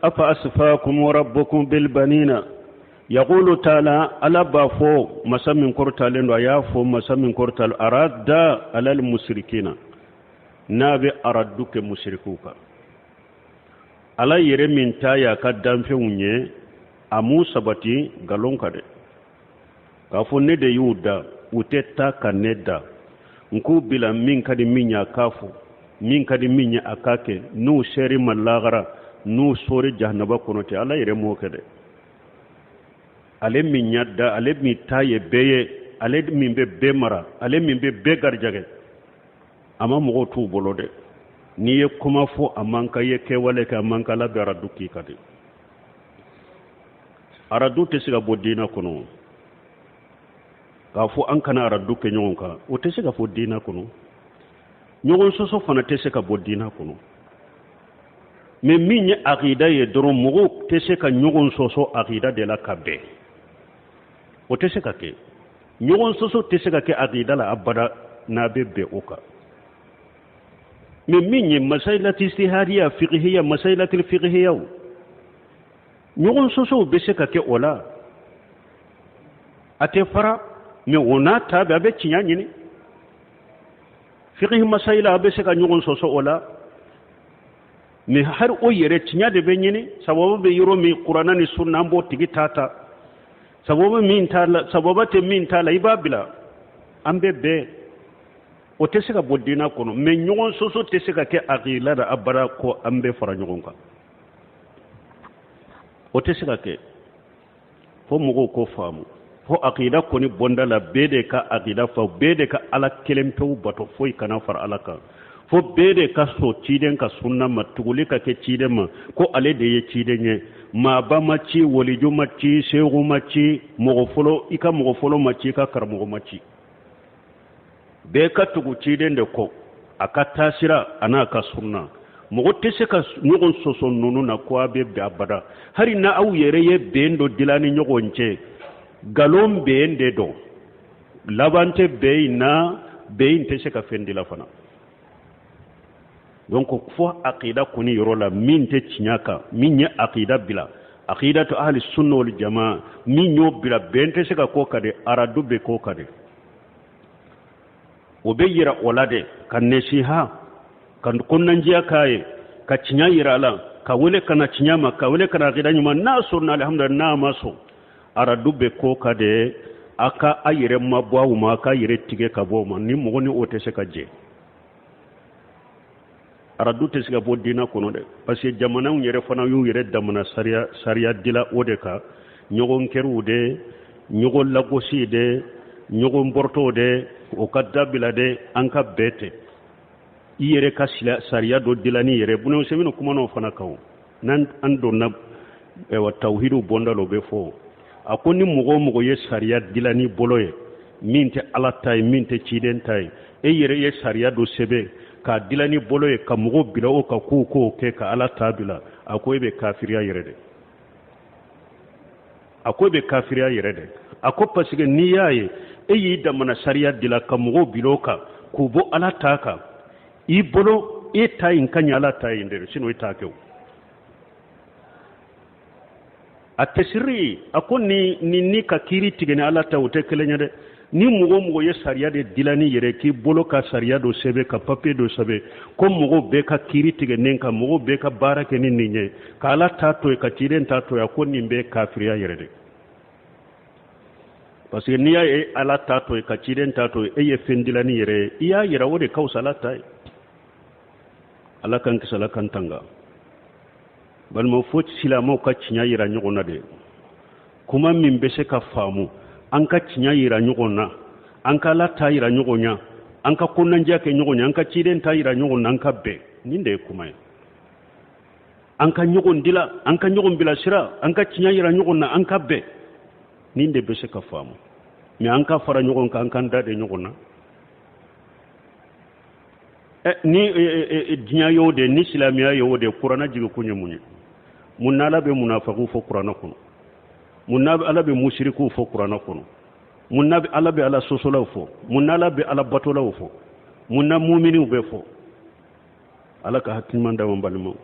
أفأسفاكم ربكم بالبنين يقول تعالى ألا بافو مسمين كورتالين ويافو مسمين كورتال أراد على المشركين نابي أردوك مشركوك ألا يرمين تايا كدام فيونيه أمو سبتي غالون كده كافو ندي يودا وتتا كندا نكو بلا مين كدي مين كافو مين كدي مين أكاكي نو شيري ملاغرا نو سوري جهنبا كونوتي ألا يرمو كده ale min yadda ale min taye beye ale min be bemara ale min be begar jage ama mogo tu bolode ni ye kuma fo amanka ye kewale ka amanka la bera duki kadi aradu te siga bodina kono ka fo an kana aradu ke nyonka o te siga fo dina kono nyogon soso fana te siga bodina kono me min ye aqida ye doro mogo te siga nyogon soso aqida de la kabbe o te se ka kɛ ɲɔgɔn soso tɛ se ka kɛ aqida la abada n'a bɛ bɛn o kan mais min ye masailati istihadiya fiqhiya masailati fiqhiya ɲɔgɔn soso bɛ se ka kɛ o la a tɛ fara mais o n'a ta bɛ a bɛ tiɲɛ ɲini fiqhi masaila a bɛ se ka ɲɔgɔn soso o la mais har o yɛrɛ tiɲɛ de bɛ ɲini sababu bɛ yɔrɔ min kuranna ni sunna an b'o tigi ta sababa min tala sababa te min tala ibabila ambe be o te se ka bodina kono me nyogon soso te se ka ke aqila da abara ko ambe fara nyogon ka o te se ka ke fo mugo ko famu fo aqida ko ni bonda la bede ka aqida fa bede ka ala kelempew bato foy kana far alaka fo bede ka so ciden ka sunna matuguli ka ke ciden ma ko ale de ye ciden ye ma ba maci walijo maci shehu maci mogofolo ika mogofolo maci ka karmogo maci be ka tugu ciden de ko aka tasira ana ka sunna mogo tese ka nyogon soso nunu na ko abe be abada hari na aw yere ye bendo dilani nyogon ce galom bende do labante beina bein tese ka fendila fana donc fo aqida kuni yorola min te cinyaka min ya aqida bila aqidatu ahli sunna wal jamaa min yo bila bente se ka ko kade aradu be ko kade o be yira olade kan nesiha kan kunnan jiya kai ka cinya yira la ka wole kana cinya ma ka wole kana aqida nyuma na sunna alhamdulillah na maso aradu be ko kade aka ayire mabwa ma ka yire tige ka bo ma ni mo ni o te se ka je aradu te siga bo dina kono de parce que jamana yere fana yu yere damana sariya dila ode ka nyogon keru de nyogon lagosi de nyogon borto de o kadda bila de anka bete yere ka sariya do dila ni yere buno semino kuma no fana kawo nan ando na wa tauhidu bonda lo be fo akoni mugo ye sariya dila ni boloye minte ala tay minte ciden tay e yere ye sariya do sebe ka dilani bolo ye ka mugo bila o ka ko ke ka ala tabila akoy be kafiriya yere de akoy be kafiriya yere de ako pasige ni yaye e yi da mana sariya dila ka mugo bilo ka ko bo ala taka i bolo e tayin kanya ala tayin de sino ita kew atesiri ako ni ka kiri tigene ala tawte kelenya de ni mugo ye sariya de dilani yere ki bolo ka sariya do sebe ka papier do sebe ko mugo be ka kiri tige nen ka mugo be ka barake ni ninye ka ala tato ka tiren tato ya ko nimbe kafiriya yere de parce que ni ya ala tato ka tiren tato e ye fendilani yere iya yera wode kausala tay ala kan kisala kan tanga bal mo fot silamo ka cinya yera nyogona de kuma min be se ka famu an ka cinya yira nyogonna an ka la ta yira nyogonya an ka kunnan jake nyogonya an ka ciden ta yira nyogonna an ka be ninde kuma an ka nyogon dila an ka nyogon bila sira an ka cinya yira nyogonna an ka be ninde be se ka famu mi an ka fara nyogon ka an kan dade nyogonna ni dinya yode ni islamiya yode qur'ana jigo kunye munye munala be munafiqu fo qur'ana kuno munnabi ala be mushriku fo qur'ana kono munnabi ala be ala sosola fo munala be ala batola fo munna mu'minu be fo ala ka hakimanda mo balmo